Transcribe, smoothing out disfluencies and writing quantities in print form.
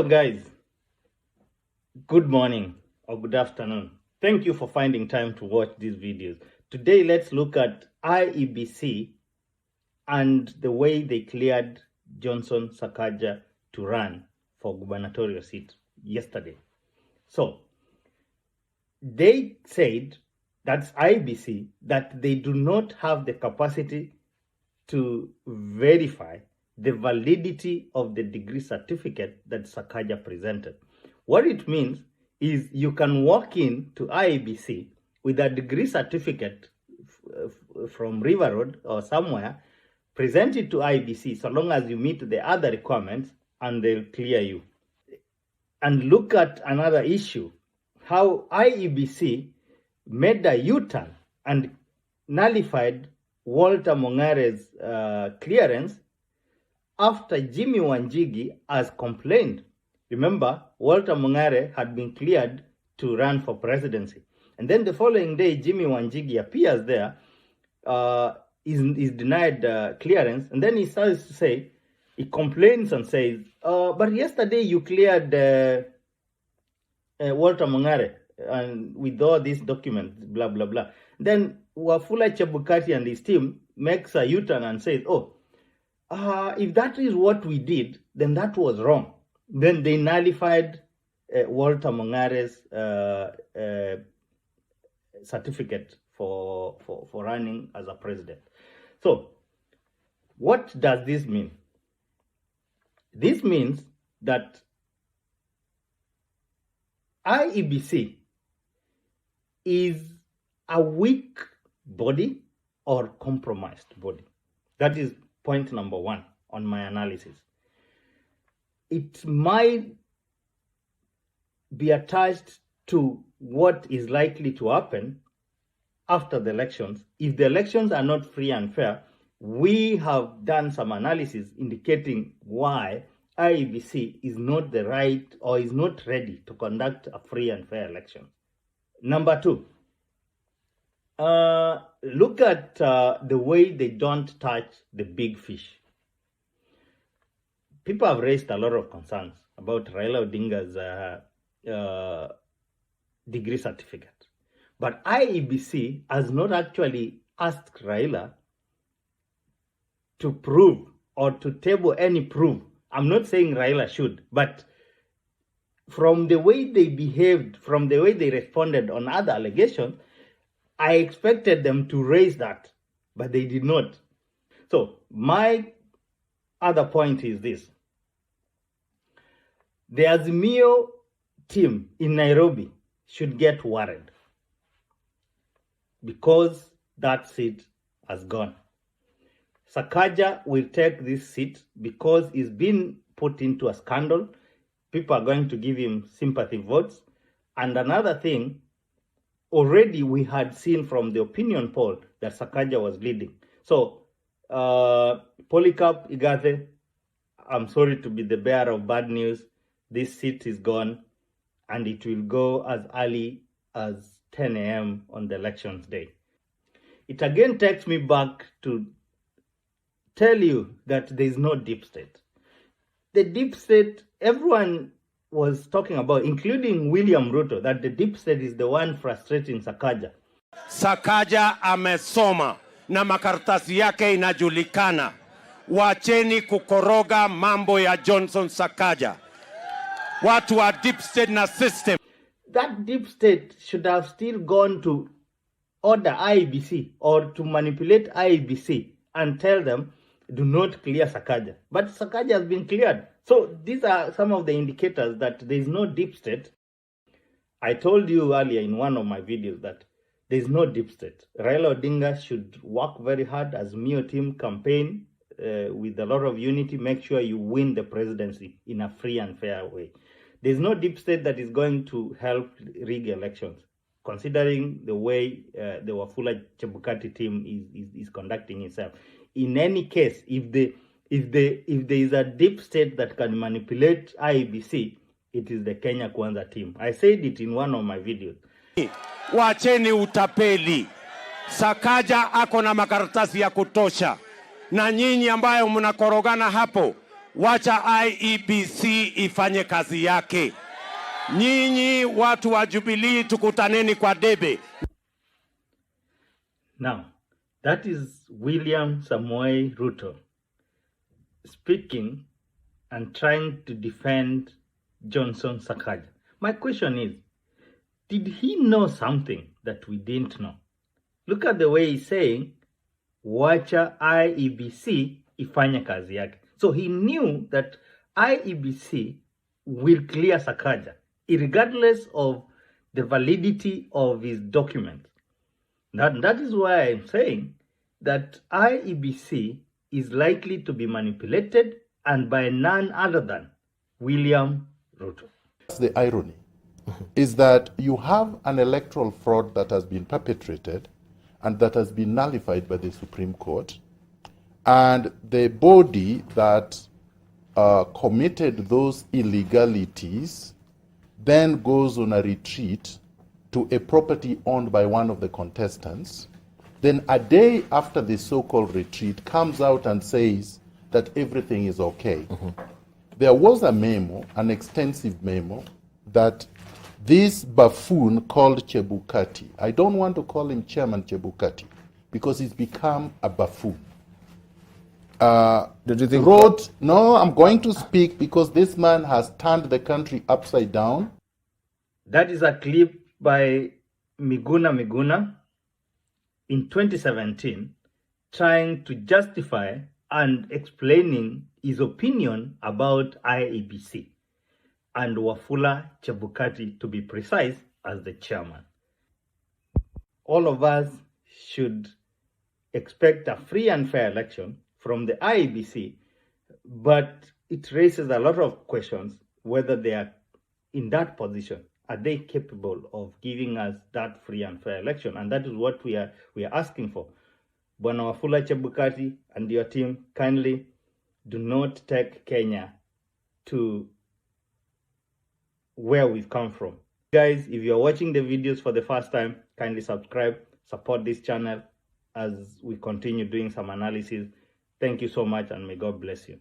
guys, good morning or good afternoon. Thank you for finding time to watch these videos. Today, let's look at IEBC and the way they cleared Johnson Sakaja to run for gubernatorial seat yesterday. So, they said, that's IEBC, that they do not have the capacity to verify the validity of the degree certificate that Sakaja presented. What it means is you can walk in to IEBC with a degree certificate from River Road or somewhere, present it to IEBC so long as you meet the other requirements, and they'll clear you. And look at another issue, how IEBC made a U-turn and nullified Walter Mongare's clearance after Jimmy Wanjigi has complained. Remember, Walter Mongare had been cleared to run for presidency. And then the following day, Jimmy Wanjigi appears there, is denied clearance. And then he starts to say, he complains and says, but yesterday you cleared Walter Mongare and with all these documents, blah, blah, blah. Then Wafula Chebukati and his team makes a U-turn and says, if that is what we did, then that was wrong. Then they nullified Walter Mongare's certificate for running as a president. So, what does this mean? This means that IEBC is a weak body or compromised body. That is point number one on my analysis. It might be attached to what is likely to happen after the elections. If the elections are not free and fair, we have done some analysis indicating why IEBC is not the right or is not ready to conduct a free and fair election. Number two, look at the way they don't touch the big fish. People have raised a lot of concerns about Raila Odinga's degree certificate. But IEBC has not actually asked Raila to prove or to table any proof. I'm not saying Raila should, but from the way they behaved, from the way they responded on other allegations, I expected them to raise that, but they did not. So my other point is this. The Azimio team in Nairobi should get worried because that seat has gone. Sakaja will take this seat because he's been put into a scandal. People are going to give him sympathy votes. And another thing, already we had seen from the opinion poll that Sakaja was leading. So, Polycarp Igathe, I'm sorry to be the bearer of bad news. This seat is gone, and it will go as early as 10 a.m. on the elections day. It again takes me back to tell you that there is no deep state. The deep state, everyone was talking about, including William Ruto, that the deep state is the one frustrating Sakaja. Sakaja amesoma na makaratasi yake inajulikana. Wacheni kukoroga mambo ya Johnson Sakaja. Watu wa deep state na system. That deep state should have still gone to order IEBC or to manipulate IEBC and tell them, do not clear Sakaja. But Sakaja has been cleared. So these are some of the indicators that there is no deep state. I told you earlier in one of my videos that there is no deep state. Raila Odinga should work very hard as Mio team campaign with a lot of unity. Make sure you win the presidency in a free and fair way. There is no deep state that is going to help rig elections, considering the way the Wafula Chebukati team is conducting itself. In any case, if there is a deep state that can manipulate IEBC, it is the Kenya Kwanza team. I said it in one of my videos. Wacheni utapeli. Sakaja ako na makaratasi ya kutosha. Na nyinyi ambayo mnakorogana hapo, Wacha IEBC ifanye kazi yake. Nyinyi watu wa Jubilee tukutaneni kwa debe. Now, that is William Samoei Ruto speaking and trying to defend Johnson Sakaja. My question is, did he know something that we didn't know? Look at the way he's saying, wacha IEBC ifanye kazi yake. So he knew that IEBC will clear Sakaja, regardless of the validity of his documents. That is why I'm saying that IEBC is likely to be manipulated, and by none other than William Ruto. The irony is that you have an electoral fraud that has been perpetrated and that has been nullified by the Supreme Court, and the body that committed those illegalities then goes on a retreat to a property owned by one of the contestants, then a day after the so-called retreat comes out and says that everything is okay. There was a memo, an extensive memo, that this buffoon called Chebukati, I don't want to call him Chairman Chebukati, because he's become a buffoon. Did you think Wrote, no, I'm going to speak because this man has turned the country upside down. That is a clip by Miguna in 2017, trying to justify and explaining his opinion about IEBC, and Wafula Chebukati, to be precise, as the chairman. All of us should expect a free and fair election from the IEBC, but it raises a lot of questions whether they are in that position. Are they capable of giving us that free and fair election? And that is what we are asking for. Bwana Wafula Chebukati and your team, kindly do not take Kenya to where we've come from. Guys, if you're watching the videos for the first time, kindly subscribe, support this channel as we continue doing some analysis. Thank you so much, and may God bless you.